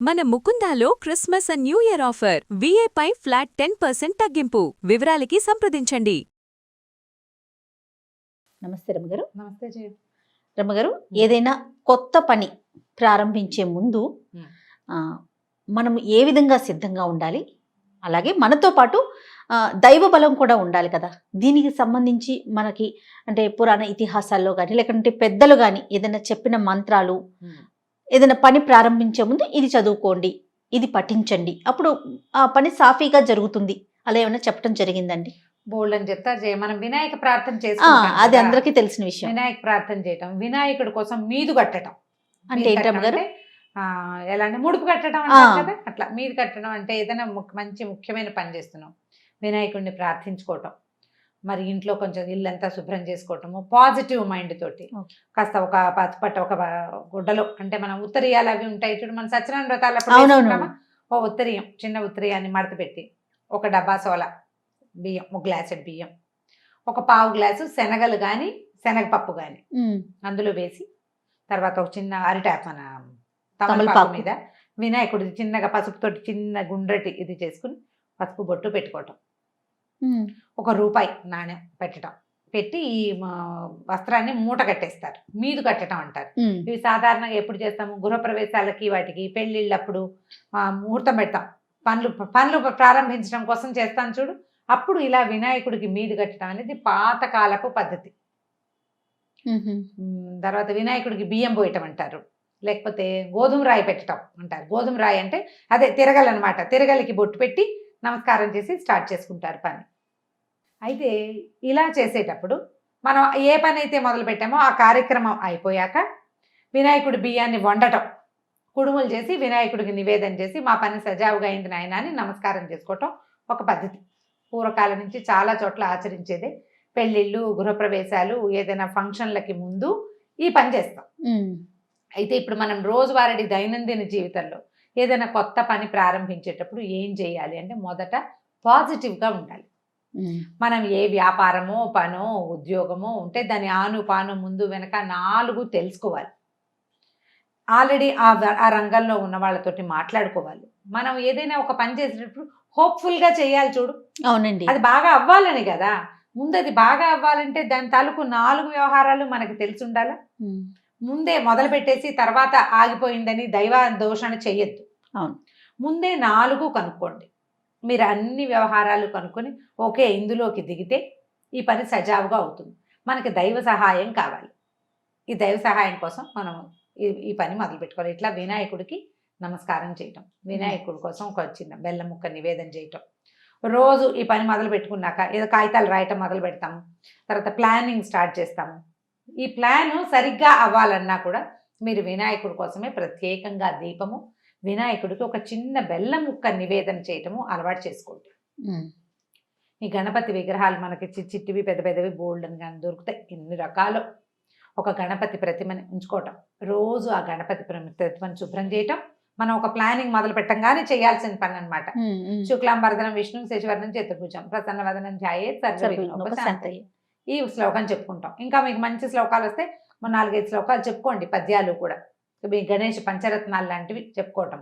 మన ముకుందాలో Christmas and new year offer విఏపై ఫ్లాట్ 10% తగ్గింపు. వివరాలకి సంప్రదించండి. నమస్తే రమ్మగారు. నమస్తే జయ. రమ్మగారు, ఏదైనా కొత్త పని ప్రారంభించే ముందు మనం ఏ విధంగా సిద్ధంగా ఉండాలి, అలాగే మనతో పాటు దైవ బలం కూడా ఉండాలి కదా. దీనికి సంబంధించి మనకి అంటే పురాణ ఇతిహాసాల్లో కానీ లేకుంటే పెద్దలు కానీ ఏదైనా చెప్పిన మంత్రాలు, ఏదైనా పని ప్రారంభించే ముందు ఇది చదువుకోండి, ఇది పఠించండి, అప్పుడు ఆ పని సాఫీగా జరుగుతుంది, అలా ఏమైనా చెప్పడం జరిగిందండి? బోల్డ్ అని చెప్తారు జయ. మనం వినాయక ప్రార్థన చేసుకుంటాం, అది అందరికీ తెలిసిన విషయం. వినాయక ప్రార్థన చేయటం, వినాయకుడి కోసం మీదు కట్టడం అంటే ఏంటమ్మగారు? ఎలా అంటే ముడుపు కట్టడం అంటారు కదా, అట్లా మీది కట్టడం అంటే ఏదైనా మంచి ముఖ్యమైన పని చేస్తున్నాం, వినాయకుడిని ప్రార్థించుకోవటం, మరి ఇంట్లో కొంచెం ఇల్లంతా శుభ్రం చేసుకోవటము, పాజిటివ్ మైండ్ తోటి కాస్త ఒక పచ్చపట్ట ఒక గుడ్డలో, అంటే మనం ఉత్తరీయాలు అవి ఉంటాయి చూడు, మన సత్యనారాయణ వ్రతాలప్పుడు ఓ ఉత్తరీయం, చిన్న ఉత్తరీయాన్ని మడత పెట్టి ఒక డబ్బా సోల బియ్యం, ఒక గ్లాసెడ్ బియ్యం, ఒక పావు గ్లాసు శనగలు కానీ శనగపప్పు కానీ అందులో వేసి, తర్వాత ఒక చిన్న అరిటాకు మన తమలపాకు మీద వినాయకుడి చిన్నగా పసుపుతోటి చిన్న గుండ్రటి ఇది చేసుకుని పసుపు బొట్టు పెట్టుకోవటం, ₹1 నాణ్యం పెట్టడం, పెట్టి ఈ వస్త్రాన్ని మూట కట్టేస్తారు, మీదు కట్టడం అంటారు. ఇవి సాధారణంగా ఎప్పుడు చేస్తాము, గృహప్రవేశాలకి వాటికి పెళ్ళిళ్ళప్పుడు ముహూర్తం పెడతాం, పనులు ప్రారంభించడం కోసం చేస్తాం చూడు, అప్పుడు ఇలా వినాయకుడికి మీదు కట్టడం అనేది పాతకాలపు పద్ధతి. తర్వాత వినాయకుడికి బియ్యం పోయటం అంటారు, లేకపోతే గోధుమ రాయి పెట్టడం అంటారు. గోధుమ రాయి అంటే అదే తిరగలు అనమాట, తిరగలికి బొట్టు పెట్టి నమస్కారం చేసి స్టార్ట్ చేసుకుంటారు పని. అయితే ఇలా చేసేటప్పుడు మనం ఏ పని అయితే మొదలు పెట్టామో ఆ కార్యక్రమం అయిపోయాక వినాయకుడి బియ్యాన్ని వండటం, కుడుములు చేసి వినాయకుడికి నివేదన చేసి మా పని సజావుగా అయింది నాయన అని నమస్కారం చేసుకోవటం ఒక పద్ధతి. పూర్వకాలం నుంచి చాలా చోట్ల ఆచరించేదే. పెళ్ళిళ్ళు, గృహప్రవేశాలు, ఏదైనా ఫంక్షన్లకి ముందు ఈ పని చేస్తాం. అయితే ఇప్పుడు మనం రోజువారీ దైనందిన జీవితంలో ఏదైనా కొత్త పని ప్రారంభించేటప్పుడు ఏం చేయాలి అంటే, మొదట పాజిటివ్గా ఉండాలి. మనం ఏ వ్యాపారమో పనో ఉద్యోగమో ఉంటే దాని ఆనుపాను ముందు వెనక 4 తెలుసుకోవాలి. ఆల్రెడీ ఆ రంగంలో ఉన్న వాళ్ళతోటి మాట్లాడుకోవాలి. మనం ఏదైనా ఒక పని చేసేటప్పుడు హోప్ఫుల్గా చేయాలి చూడు. అవునండి, అది బాగా అవ్వాలని కదా. ముందు అది బాగా అవ్వాలంటే దాని తాలూకు 4 వ్యవహారాలు మనకి తెలిసి ఉండాలా. ముందే మొదలు పెట్టేసి తర్వాత ఆగిపోయిందని దైవ దోషణ చెయ్యొద్దు. అవును, ముందే 4 కనుక్కోండి. మీరు అన్ని వ్యవహారాలు కనుక్కొని ఓకే ఇందులోకి దిగితే ఈ పని సజావుగా అవుతుంది. మనకి దైవ సహాయం కావాలి. ఈ దైవ సహాయం కోసం మనం ఈ పని మొదలు పెట్టుకోవాలి. ఇట్లా వినాయకుడికి నమస్కారం చేయటం, వినాయకుడి కోసం ఒక చిన్న బెల్లం ముక్క నివేదన చేయటం. రోజు ఈ పని మొదలు పెట్టుకున్నాక ఏదో కాగితాలు రాయటం మొదలు పెడతాము, తర్వాత ప్లానింగ్ స్టార్ట్ చేస్తాము. ఈ ప్లాను సరిగ్గా అవ్వాలన్నా కూడా మీరు వినాయకుడి కోసమే ప్రత్యేకంగా దీపము, వినాయకుడికి ఒక చిన్న బెల్లం ముక్క నివేదన చేయటము అలవాటు చేసుకోండి. ఈ గణపతి విగ్రహాలు మనకి చిట్టివి పెద్ద పెద్దవి బోల్డ్ అని కానీ దొరుకుతాయి, ఎన్ని రకాలు. ఒక గణపతి ప్రతిమని ఉంచుకోవటం, రోజు ఆ గణపతి ప్రతిమని శుభ్రం చేయటం మనం ఒక ప్లానింగ్ మొదలు పెట్టంగానే చేయాల్సిన పని అనమాట. శుక్లాంబరధనం విష్ణు శశివర్ణం చతుర్భుజం ప్రసన్నవదనం ధ్యాయేత్ సర్వవిఘ్నోపశాంతయే. ఈ శ్లోకం చెప్పుకుంటాం. ఇంకా మీకు మంచి శ్లోకాలు వస్తే 4-5 శ్లోకాలు చెప్పుకోండి, పద్యాలు కూడా. మీ గణేష్ పంచరత్నాలు లాంటివి చెప్పుకోవటం.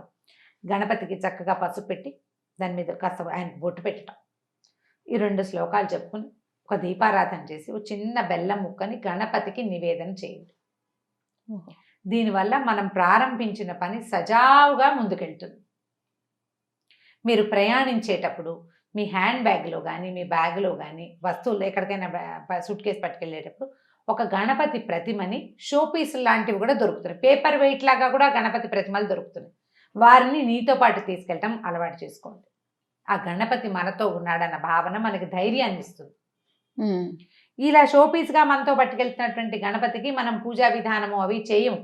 గణపతికి చక్కగా పసుపు పెట్టి దాని మీద కాస్త ఆయనకు బొట్టు పెట్టడం. ఈ 2 శ్లోకాలు చెప్పుకుని ఒక దీపారాధన చేసి ఒక చిన్న బెల్లం ముక్కని గణపతికి నివేదన చేయండి. దీనివల్ల మనం ప్రారంభించిన పని సజావుగా ముందుకెళ్తుంది. మీరు ప్రయాణించేటప్పుడు మీ హ్యాండ్ బ్యాగ్లో కానీ మీ బ్యాగ్లో కానీ వస్తువులు ఎక్కడికైనా సూట్ కేసు పట్టుకెళ్ళేటప్పుడు ఒక గణపతి ప్రతిమని షోపీస్ లాంటివి కూడా దొరుకుతున్నాయి, పేపర్ వెయిట్ లాగా కూడా గణపతి ప్రతిమలు దొరుకుతున్నాయి. వారిని నీతో పాటు తీసుకెళ్ళటం అలవాటు చేసుకోండి. ఆ గణపతి మనతో ఉన్నాడన్న భావన మనకి ధైర్యాన్ని ఇస్తుంది. ఇలా షోపీస్గా మనతో పట్టుకెళ్తున్నటువంటి గణపతికి మనం పూజా విధానము అవి చేయము,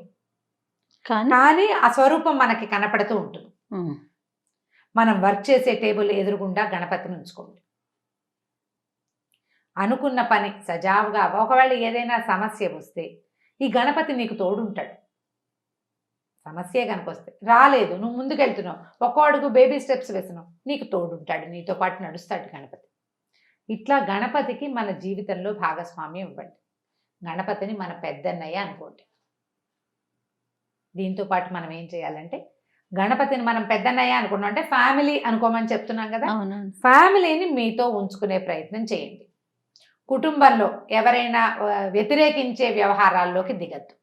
కానీ ఆ స్వరూపం మనకి కనపడుతూ ఉంటుంది. మనం వర్క్ చేసే టేబుల్ ఎదురుగుండా గణపతిని ఉంచుకోండి. అనుకున్న పని సజావుగా, ఒకవేళ ఏదైనా సమస్య వస్తే ఈ గణపతి నీకు తోడుంటాడు. సమస్య కనుక వస్తే రాలేదు, నువ్వు ముందుకెళ్తున్నావు, ఒక్కో అడుగు బేబీ స్టెప్స్ వేసినావు, నీకు తోడుంటాడు, నీతో పాటు నడుస్తాడు గణపతి. ఇట్లా గణపతికి మన జీవితంలో భాగస్వామ్యం ఇవ్వండి. గణపతిని మన పెద్దన్నయ్య అనుకోండి. దీంతో పాటు మనం ఏం చేయాలంటే గణపతిని మనం పెద్దన్నయ్య అనుకున్నాం అంటే ఫ్యామిలీ అనుకోమని చెప్తున్నాం కదా. అవునవును. ఫ్యామిలీని మీతో ఉంచుకునే ప్రయత్నం చేయండి. కుటుంబంలో ఎవరైనా వ్యతిరేకించే వ్యవహారాల్లోకి దిగద్దు.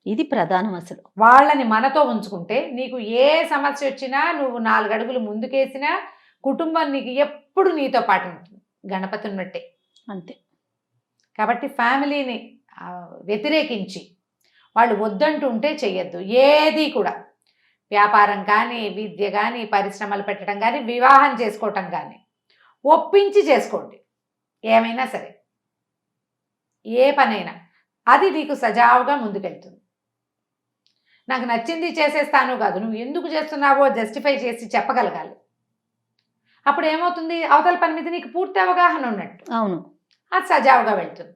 ఇది ప్రధానం అసలు. వాళ్ళని మనతో ఉంచుకుంటే నీకు ఏ సమస్య వచ్చినా నువ్వు 4 అడుగులు ముందుకేసినా కుటుంబం నీకు ఎప్పుడు నీతో పాటు ఉంటుంది, గణపతి ఉన్నట్టే. అంతే. కాబట్టి ఫ్యామిలీని వ్యతిరేకించి వాళ్ళు వద్దంటుంటే చెయ్యొద్దు. ఏది కూడా వ్యాపారం కానీ, విద్య కానీ, పరిశ్రమలు పెట్టడం కానీ, వివాహం చేసుకోవటం కానీ ఒప్పించి చేసుకోండి. ఏమైనా సరే, ఏ పనైనా అది నీకు సజావుగా ముందుకెళ్తుంది. నాకు నచ్చింది చేసేస్తాను కాదు, నువ్వు ఎందుకు చేస్తున్నావో జస్టిఫై చేసి చెప్పగలగాలి. అప్పుడు ఏమవుతుంది, అవతల పని మీద నీకు పూర్తి అవగాహన ఉన్నట్టు. అవును. అది సజావుగా వెళ్తుంది.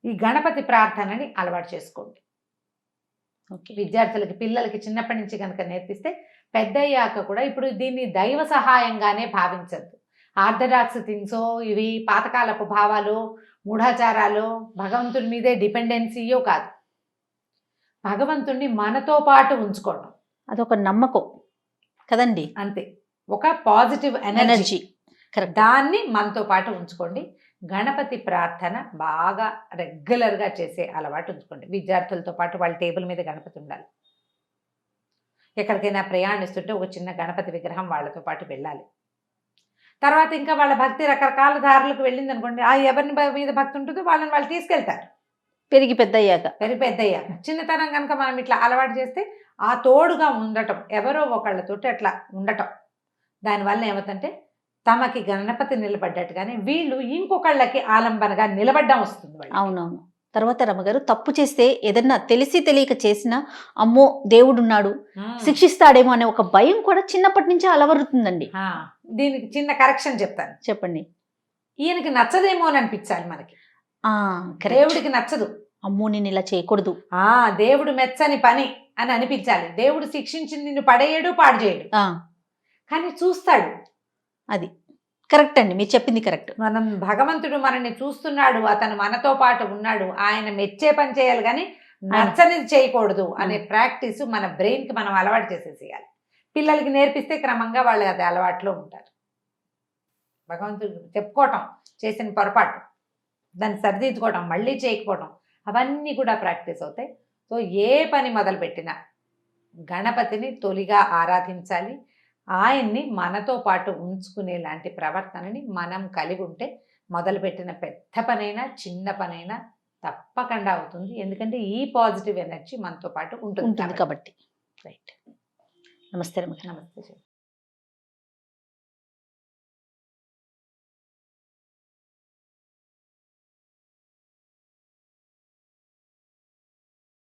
ఈ గణపతి ప్రార్థనని అలవాటు చేసుకోండి. ఓకే. విద్యార్థులకి, పిల్లలకి చిన్నప్పటి నుంచి కనుక నేర్పిస్తే పెద్దయ్యాక కూడా ఇప్పుడు దీన్ని దైవ సహాయంగానే భావించద్దు. ఆర్థడాక్స్ థింగ్సో, ఇవి పాతకాలపు భావాలు, మూఢాచారాలు, భగవంతుడి మీదే డిపెండెన్సీయో కాదు. భగవంతుణ్ణి మనతో పాటు ఉంచుకోవడం, అదొక నమ్మకం కదండి. అంతే. ఒక పాజిటివ్ ఎనర్జీ, కరెక్ట్. దాన్ని మనతో పాటు ఉంచుకోండి. గణపతి ప్రార్థన బాగా రెగ్యులర్గా చేసే అలవాటు ఉంచుకోండి. విద్యార్థులతో పాటు వాళ్ళ టేబుల్ మీద గణపతి ఉండాలి. ఎక్కడికైనా ప్రయాణిస్తుంటే ఒక చిన్న గణపతి విగ్రహం వాళ్ళతో పాటు వెళ్ళాలి. తర్వాత ఇంకా వాళ్ళ భక్తి రకరకాల దారులకు వెళ్ళింది అనుకోండి, ఆ ఎవరిని మీద భక్తి ఉంటుందో వాళ్ళని వాళ్ళు తీసుకెళ్తారు. పెరిగి పెద్దయ్యాక. పెద్దయ్యాక చిన్నతనం కనుక మనం ఇట్లా అలవాటు చేస్తే ఆ తోడుగా ఉండటం, ఎవరో ఒకళ్ళతోటి అట్లా ఉండటం, దానివల్ల ఏమవుతుందంటే తమకి గణపతి నిలబడ్డట్టుగానే వీళ్ళు ఇంకొకళ్ళకి ఆలంబనగా నిలబడ్డం వస్తుంది. అవునవును. తర్వాత రమ్మగారు, తప్పు చేస్తే ఏదన్నా తెలిసి తెలియక చేసినా అమ్మో దేవుడున్నాడు శిక్షిస్తాడేమో అనే ఒక భయం కూడా చిన్నప్పటి నుంచి అలవరుతుందండి. దీనికి చిన్న కరెక్షన్ చెప్తాను. చెప్పండి. ఈయనకి నచ్చదేమో అని అనిపించాలి మనకి. దేవుడికి నచ్చదు, అమ్మో నేను ఇలా చేయకూడదు, దేవుడు మెచ్చని పని అని అనిపించాలి. దేవుడు శిక్షించి నిన్ను పడేయడు, పాడు చేయడు, కానీ చూస్తాడు. అది కరెక్ట్ అండి, మీరు చెప్పింది కరెక్ట్. మనం భగవంతుడు మనల్ని చూస్తున్నాడు, అతను మనతో పాటు ఉన్నాడు, ఆయన మెచ్చే పని చేయాలి కానీ నచ్చనిది చేయకూడదు అనే ప్రాక్టీస్ మన బ్రెయిన్కి మనం అలవాటు చేసేసేయాలి. పిల్లలకి నేర్పిస్తే క్రమంగా వాళ్ళు అది అలవాట్లో ఉంటారు. భగవంతుడు చెప్పుకోవటం, చేసిన పొరపాటు దాన్ని సరిదిద్దుకోవడం, మళ్ళీ చేయకపోవడం, అవన్నీ కూడా ప్రాక్టీస్ అవుతాయి. సో ఏ పని మొదలుపెట్టినా గణపతిని తొలిగా ఆరాధించాలి. ఆయన్ని మనతో పాటు ఉంచుకునేలాంటి ప్రవర్తనని మనం కలిగి ఉంటే మొదలుపెట్టిన పెద్ద పనైనా చిన్న పనైనా తప్పకుండా అవుతుంది. ఎందుకంటే ఈ పాజిటివ్ ఎనర్జీ మనతో పాటు ఉంటుంది కాబట్టి. రైట్. నమస్తే. నమస్తే.